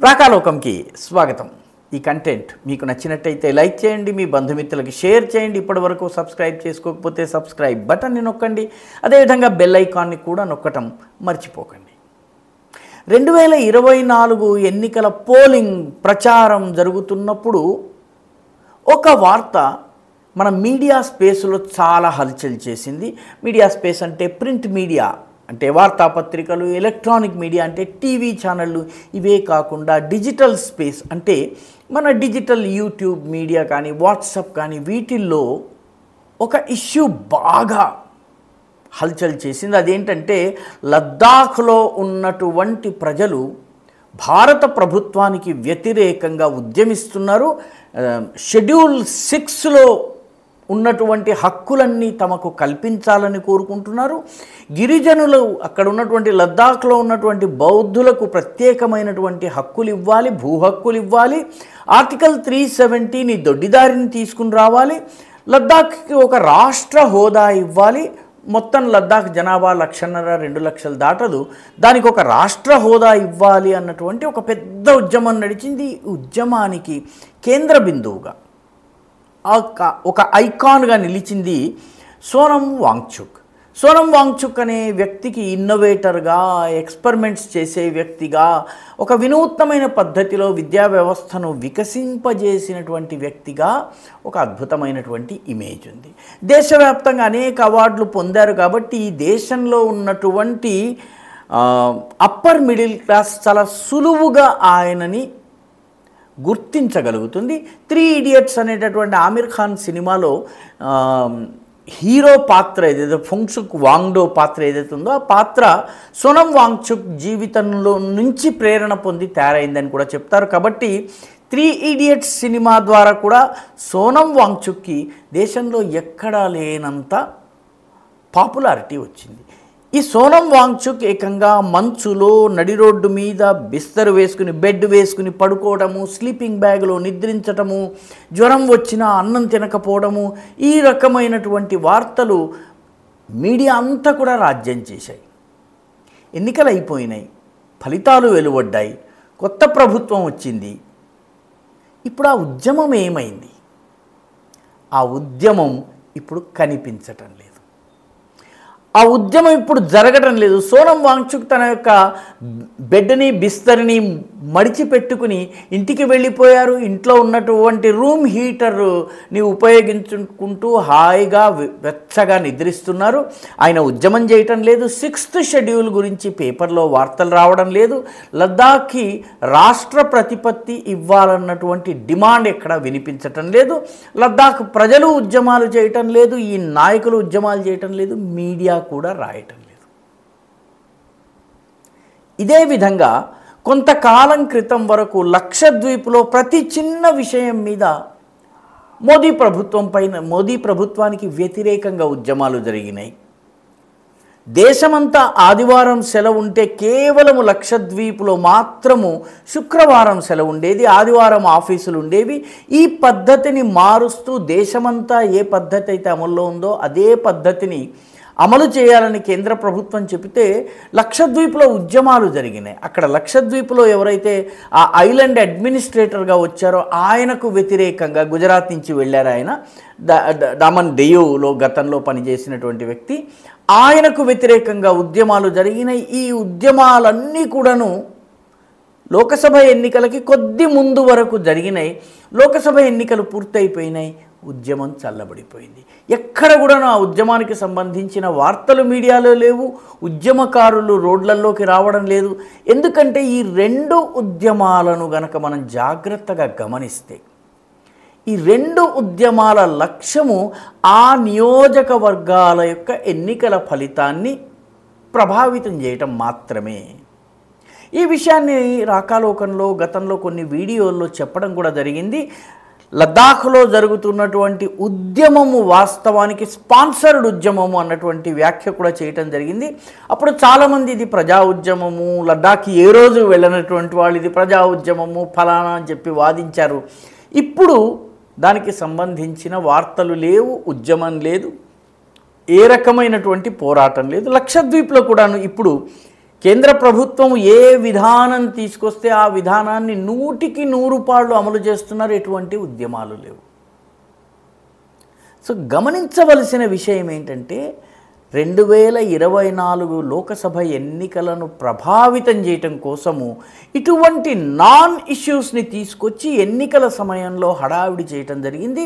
రాకాలోకంకి స్వాగతం. ఈ కంటెంట్ మీకు నచ్చినట్టయితే లైక్ చేయండి, మీ బంధుమిత్రులకి షేర్ చేయండి. ఇప్పటివరకు సబ్స్క్రైబ్ చేసుకోకపోతే సబ్స్క్రైబ్ బటన్ని నొక్కండి. అదేవిధంగా బెల్ ఐకాన్ని కూడా నొక్కటం మర్చిపోకండి. 2024 ఎన్నికల పోలింగ్ ప్రచారం జరుగుతున్నప్పుడు ఒక వార్త మన మీడియా స్పేస్లో చాలా హల్చల్ చేసింది. మీడియా స్పేస్ అంటే ప్రింట్ మీడియా అంటే వార్తాపత్రికలు, ఎలక్ట్రానిక్ మీడియా అంటే టీవీ ఛానళ్ళు, ఇవే కాకుండా డిజిటల్ స్పేస్ అంటే మన డిజిటల్ యూట్యూబ్ మీడియా కానీ వాట్సాప్ కానీ వీటిల్లో ఒక ఇష్యూ బాగా హల్చల్ చేసింది. అదేంటంటే లద్దాఖ్లో ఉన్నటువంటి ప్రజలు భారత ప్రభుత్వానికి వ్యతిరేకంగా ఉద్యమిస్తున్నారు. షెడ్యూల్ 6లో ఉన్నటువంటి హక్కులన్నీ తమకు కల్పించాలని కోరుకుంటున్నారు. గిరిజనులు అక్కడ ఉన్నటువంటి లద్దాఖ్లో ఉన్నటువంటి బౌద్ధులకు ప్రత్యేకమైనటువంటి హక్కులు ఇవ్వాలి, భూ హక్కులు ఇవ్వాలి. ఆర్టికల్ 370ని దొడ్డిదారిని తీసుకుని రావాలి. లద్దాఖ్కి ఒక రాష్ట్ర హోదా ఇవ్వాలి. మొత్తం లద్దాఖ్ జనాభా 1,500,000 2 లక్షలు దాటదు. దానికి ఒక రాష్ట్ర హోదా ఇవ్వాలి అన్నటువంటి ఒక పెద్ద ఉద్యమం నడిచింది. ఈ ఉద్యమానికి కేంద్ర బిందువుగా ఒక ఐకాన్గా నిలిచింది సోనం వాంగ్చుక్. సోనం వాంగ్చుక్ అనే వ్యక్తికి ఇన్నోవేటర్గా, ఎక్స్పెరిమెంట్స్ చేసే వ్యక్తిగా, ఒక వినూత్నమైన పద్ధతిలో విద్యా వ్యవస్థను వికసింపజేసినటువంటి వ్యక్తిగా ఒక అద్భుతమైనటువంటి ఇమేజ్ ఉంది. దేశవ్యాప్తంగా అనేక అవార్డులు పొందారు. కాబట్టి ఈ దేశంలో ఉన్నటువంటి అప్పర్ మిడిల్ క్లాస్ చాలా సులువుగా ఆయనని గుర్తించగలుగుతుంది. 3 ఇడియట్స్ అనేటటువంటి ఆమిర్ ఖాన్ సినిమాలో హీరో పాత్ర ఏదైతే ఫుంగ్చుక్ వాంగ్డో పాత్ర ఏదైతే ఉందో ఆ పాత్ర సోనం వాంగ్చుక్ జీవితంలో నుంచి ప్రేరణ పొంది తయారైందని కూడా చెప్తారు. కాబట్టి 3 ఇడియట్స్ సినిమా ద్వారా కూడా సోనం వాంగ్చుక్కి దేశంలో ఎక్కడా లేనంత పాపులారిటీ వచ్చింది. ఈ సోనం వాంగ్చుక్ ఏకంగా మంచులో నడి రోడ్డు మీద బిస్తరు వేసుకుని బెడ్ వేసుకుని పడుకోవడము, స్లీపింగ్ బ్యాగ్లో నిద్రించటము, జ్వరం వచ్చినా అన్నం తినకపోవడము, ఈ రకమైనటువంటి వార్తలు మీడియా అంతా కూడా రాజ్యం చేశాయి. ఎన్నికలు అయిపోయినాయి, ఫలితాలు వెలువడ్డాయి, కొత్త ప్రభుత్వం వచ్చింది. ఇప్పుడు ఆ ఉద్యమం ఏమైంది? ఆ ఉద్యమం ఇప్పుడు కనిపించటం లేదు. ఆ ఉద్యమం ఇప్పుడు జరగటం లేదు. సోనం వాంగ్చుక్ తన యొక్క బెడ్ని బిస్తర్ని మడిచిపెట్టుకుని ఇంటికి వెళ్ళిపోయారు. ఇంట్లో ఉన్నటువంటి రూమ్ హీటర్ని ఉపయోగించుకుంటూ హాయిగా వెచ్చగా నిద్రిస్తున్నారు. ఆయన ఉద్యమం చేయటం లేదు. 6th షెడ్యూల్ గురించి పేపర్లో వార్తలు రావడం లేదు. లద్దాఖ్కి రాష్ట్ర ప్రతిపత్తి ఇవ్వాలన్నటువంటి డిమాండ్ ఎక్కడా వినిపించటం లేదు. లద్దాఖ్ ప్రజలు ఉద్యమాలు చేయటం లేదు. ఈ నాయకులు ఉద్యమాలు చేయటం లేదు. మీడియా కూడా రాయటం లేదు. ఇదే విధంగా కొంతకాలం క్రితం వరకు లక్షద్వీప్లో ప్రతి చిన్న విషయం మీద మోదీ ప్రభుత్వానికి వ్యతిరేకంగా ఉద్యమాలు జరిగినాయి. దేశమంతా ఆదివారం సెలవు ఉంటే కేవలం లక్షద్వీప్లో మాత్రము శుక్రవారం సెలవు ఉండేది, ఆదివారం ఆఫీసులు ఉండేవి. ఈ పద్ధతిని మారుస్తూ దేశమంతా ఏ పద్ధతి అయితే అమల్లో ఉందో అదే పద్ధతిని అమలు చేయాలని కేంద్ర ప్రభుత్వం చెబితే లక్షద్వీప్లో ఉద్యమాలు జరిగినాయి. అక్కడ లక్షద్వీప్లో ఎవరైతే ఆ ఐలాండ్ అడ్మినిస్ట్రేటర్గా వచ్చారో ఆయనకు వ్యతిరేకంగా గుజరాత్ నుంచి వెళ్ళారు. ఆయన డామన్ డెయులో గతంలో పనిచేసినటువంటి వ్యక్తి. ఆయనకు వ్యతిరేకంగా ఉద్యమాలు జరిగినాయి. ఈ ఉద్యమాలన్నీ కూడాను లోకసభ ఎన్నికలకి కొద్ది ముందు వరకు జరిగినాయి. లోకసభ ఎన్నికలు పూర్తయిపోయినాయి. ఉద్యమం చల్లబడిపోయింది. ఎక్కడ కూడా ఆ ఉద్యమానికి సంబంధించిన వార్తలు మీడియాలో లేవు. ఉద్యమకారులు రోడ్లలోకి రావడం లేదు. ఎందుకంటే ఈ 2 ఉద్యమాలను గనక మనం జాగ్రత్తగా గమనిస్తే ఈ 2 ఉద్యమాల లక్ష్యము ఆ నియోజకవర్గాల యొక్క ఎన్నికల ఫలితాన్ని ప్రభావితం చేయటం మాత్రమే. ఈ విషయాన్ని రాకాలోకంలో గతంలో కొన్ని వీడియోల్లో చెప్పడం కూడా జరిగింది. లద్దాఖ్లో జరుగుతున్నటువంటి ఉద్యమము వాస్తవానికి స్పాన్సర్డ్ ఉద్యమము అన్నటువంటి వ్యాఖ్య కూడా చేయటం జరిగింది. అప్పుడు చాలామంది ఇది ప్రజా ఉద్యమము, లద్దాఖ్ ఏ రోజు వెళ్ళినటువంటి వాళ్ళు ఇది ప్రజా ఉద్యమము ఫలానా అని చెప్పి వాదించారు. ఇప్పుడు దానికి సంబంధించిన వార్తలు లేవు, ఉద్యమం లేదు, ఏ రకమైనటువంటి పోరాటం లేదు. లక్షద్వీప్లో కూడాను ఇప్పుడు కేంద్ర ప్రభుత్వం ఏ విధానం తీసుకొస్తే ఆ విధానాన్ని 100కి 100 పాళ్ళు అమలు చేస్తున్నారు, ఎటువంటి ఉద్యమాలు లేవు. సో గమనించవలసిన విషయం ఏంటంటే 2024 లోకసభ ఎన్నికలను ప్రభావితం చేయటం కోసము ఇటువంటి నాన్ ఇష్యూస్ని తీసుకొచ్చి ఎన్నికల సమయంలో హడావిడి చేయటం జరిగింది.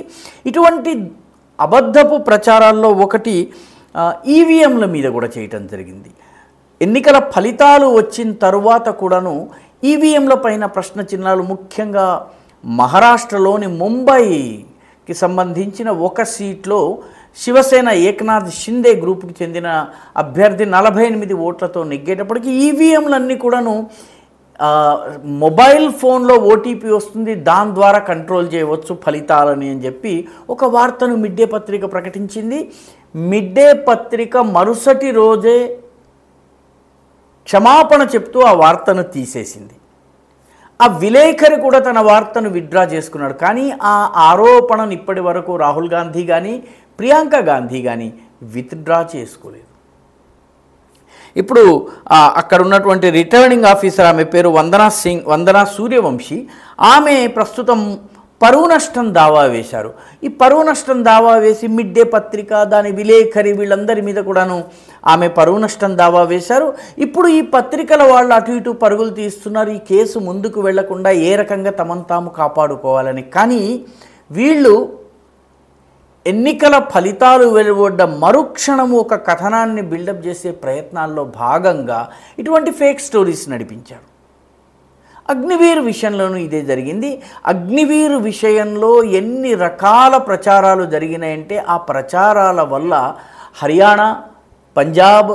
ఇటువంటి అబద్ధపు ప్రచారాల్లో ఒకటి ఈవీఎంల మీద కూడా చేయటం జరిగింది. ఎన్నికల ఫలితాలు వచ్చిన తరువాత కూడాను ఈవీఎంల పైన ప్రశ్న చిహ్నాలు, ముఖ్యంగా మహారాష్ట్రలోని ముంబైకి సంబంధించిన ఒక సీట్లో శివసేన ఏక్నాథ్ షిందే గ్రూప్కి చెందిన అభ్యర్థి 48 ఓట్లతో నెగ్గేటప్పటికి ఈవీఎంలన్నీ కూడాను మొబైల్ ఫోన్లో ఓటీపీ వస్తుంది, దాని ద్వారా కంట్రోల్ చేయవచ్చు ఫలితాలని అని చెప్పి ఒక వార్తను మిడ్ డే పత్రిక ప్రకటించింది. మిడ్ డే పత్రిక మరుసటి రోజే క్షమాపణ చెప్తూ ఆ వార్తను తీసేసింది. ఆ విలేకరి కూడా తన వార్తను విత్డ్రా చేసుకున్నాడు. కానీ ఆ ఆరోపణను ఇప్పటి వరకు రాహుల్ గాంధీ కానీ ప్రియాంక గాంధీ కానీ విత్డ్రా చేసుకోలేదు. ఇప్పుడు అక్కడ ఉన్నటువంటి రిటర్నింగ్ ఆఫీసర్, ఆమె పేరు వందనా సూర్యవంశీ, ఆమె ప్రస్తుతం పరువు నష్టం దావా వేశారు. ఈ పరువు నష్టం దావా వేసి మిడ్ డే పత్రిక, దాని విలేకరి, వీళ్ళందరి మీద కూడాను ఆమె పరువు నష్టం దావా వేశారు. ఇప్పుడు ఈ పత్రికల వాళ్ళు అటు ఇటు పరుగులు తీస్తున్నారు, ఈ కేసు ముందుకు వెళ్లకుండా ఏ రకంగా తమను తాము కాపాడుకోవాలని. కానీ వీళ్ళు ఎన్నికల ఫలితాలు వెలువడ్డ మరుక్షణము ఒక కథనాన్ని బిల్డప్ చేసే ప్రయత్నాల్లో భాగంగా ఇటువంటి ఫేక్ స్టోరీస్ నడిపించారు. అగ్నివీర్ విషయంలోనూ ఇదే జరిగింది. అగ్నివీర్ విషయంలో ఎన్ని రకాల ప్రచారాలు జరిగినాయంటే ఆ ప్రచారాల వల్ల హర్యానా, పంజాబ్,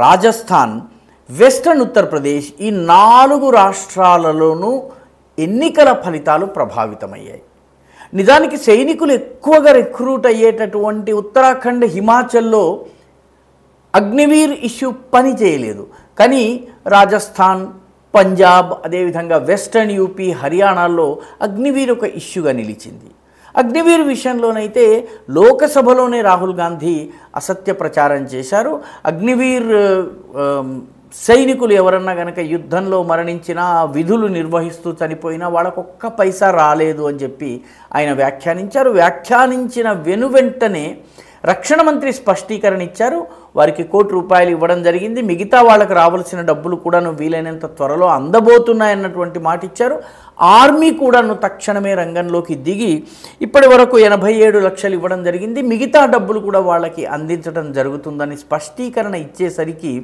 రాజస్థాన్, వెస్టర్న్ ఉత్తరప్రదేశ్ ఈ 4 రాష్ట్రాలలోనూ ఎన్నికల ఫలితాలు ప్రభావితమయ్యాయి. నిజానికి సైనికులు ఎక్కువగా రిక్రూట్ అయ్యేటటువంటి ఉత్తరాఖండ్, హిమాచల్లో అగ్నివీర్ ఇష్యూ పని చేయలేదు. కానీ రాజస్థాన్, పంజాబ్, అదేవిధంగా వెస్టర్న్ యూపీ, హర్యానాల్లో అగ్నివీర్ ఒక ఇష్యూగా నిలిచింది. అగ్నివీర్ విషయంలోనైతే లోకసభలోనే రాహుల్ గాంధీ అసత్య ప్రచారం చేశారు. అగ్నివీర్ సైనికులు ఎవరన్నా కనుక యుద్ధంలో మరణించినా, విధులు నిర్వహిస్తూ చనిపోయినా వాళ్ళకు ఒక్క పైసా రాలేదు అని చెప్పి ఆయన వ్యాఖ్యానించారు. వ్యాఖ్యానించిన వెనువెంటనే రక్షణ మంత్రి స్పష్టీకరణ ఇచ్చారు. వారికి ₹1 ఇవ్వడం జరిగింది, మిగతా వాళ్ళకి రావాల్సిన డబ్బులు కూడాను వీలైనంత త్వరలో అందబోతున్నాయన్నటువంటి మాట ఇచ్చారు. ఆర్మీ కూడాను తక్షణమే రంగంలోకి దిగి ఇప్పటి వరకు 87 లక్షలు ఇవ్వడం జరిగింది, మిగతా డబ్బులు కూడా వాళ్ళకి అందించడం జరుగుతుందని స్పష్టీకరణ ఇచ్చేసరికి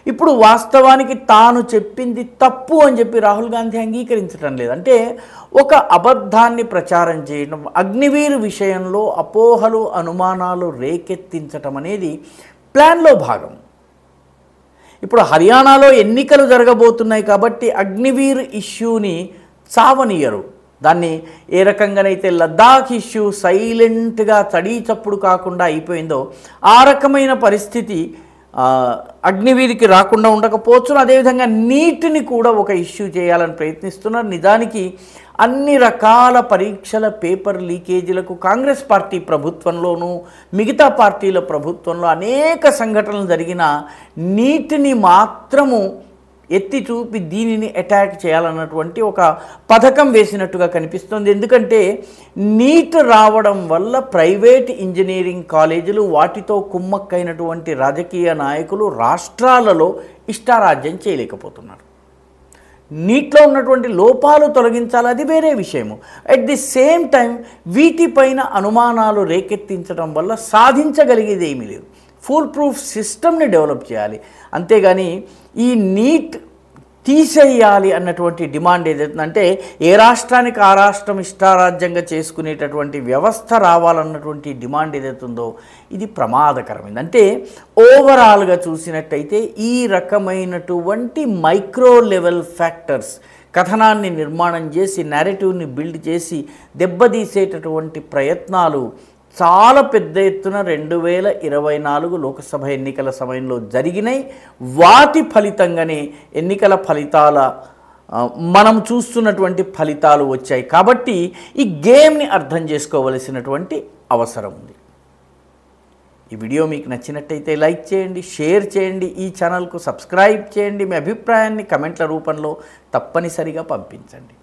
ఇప్పుడు వాస్తవానికి తాను చెప్పింది తప్పు అని చెప్పి రాహుల్ గాంధీ అంగీకరించడం లేదు. అంటే ఒక అబద్ధాన్ని ప్రచారం చేయడం, అగ్నివీర్ విషయంలో అపోహలు, అనుమానాలు రేకెత్తించటం అనేది ప్లాన్లో భాగం. ఇప్పుడు హర్యానాలో ఎన్నికలు జరగబోతున్నాయి కాబట్టి అగ్నివీర్ ఇష్యూని చావనియరు. దాన్ని ఏ రకంగానైతే లద్దాఖ్ ఇష్యూ సైలెంట్గా చడీ చప్పుడు కాకుండా అయిపోయిందో ఆ రకమైన పరిస్థితి అగ్నివీరికి రాకుండా ఉండకపోవచ్చు. అదేవిధంగా నీటిని కూడా ఒక ఇష్యూ చేయాలని ప్రయత్నిస్తున్నారు. నిజానికి అన్ని రకాల పరీక్షల పేపర్ లీకేజీలకు కాంగ్రెస్ పార్టీ ప్రభుత్వంలోనూ మిగతా పార్టీల ప్రభుత్వంలో అనేక సంఘటనలు జరిగిన నీటిని మాత్రము ఎత్తి చూపి దీనిని అటాక్ చేయాలన్నటువంటి ఒక పథకం వేసినట్టుగా కనిపిస్తుంది. ఎందుకంటే నీట్ రావడం వల్ల ప్రైవేట్ ఇంజనీరింగ్ కాలేజీలు, వాటితో కుమ్మక్కైనటువంటి రాజకీయ నాయకులు రాష్ట్రాలలో ఇష్టారాజ్యం చేయలేకపోతున్నారు. నీట్లో ఉన్నటువంటి లోపాలు తొలగించాలి, అది వేరే విషయము. అట్ ది సేమ్ టైం వీటిపైన అనుమానాలు రేకెత్తించడం వల్ల సాధించగలిగేది ఏమీ లేదు. ఫుల్ ప్రూఫ్ సిస్టమ్ని డెవలప్ చేయాలి. అంతేగాని ఈ నీట్ తీసేయాలి అన్నటువంటి డిమాండ్ ఏదైతుందంటే ఏ రాష్ట్రానికి ఆ రాష్ట్రం ఇష్టారాజ్యంగా చేసుకునేటటువంటి వ్యవస్థ రావాలన్నటువంటి డిమాండ్ ఏదైతుందో ఇది ప్రమాదకరమైంది. అంటే ఓవరాల్గా చూసినట్టయితే ఈ రకమైనటువంటి మైక్రో లెవెల్ ఫ్యాక్టర్స్ కథనాన్ని నిర్మాణం చేసి, నేరేటివ్ని బిల్డ్ చేసి దెబ్బతీసేటటువంటి ప్రయత్నాలు చాలా పెద్ద ఎత్తున 2024 లోకసభ ఎన్నికల సమయంలో జరిగినాయి. వాటి ఫలితంగానే ఎన్నికల ఫలితాల మనం చూస్తున్నటువంటి ఫలితాలు వచ్చాయి. కాబట్టి ఈ గేమ్ని అర్థం చేసుకోవలసినటువంటి అవసరం ఉంది. ఈ వీడియో మీకు నచ్చినట్టయితే లైక్ చేయండి, షేర్ చేయండి, ఈ ఛానల్కు సబ్స్క్రైబ్ చేయండి, మీ అభిప్రాయాన్ని కమెంట్ల రూపంలో తప్పనిసరిగా పంపించండి.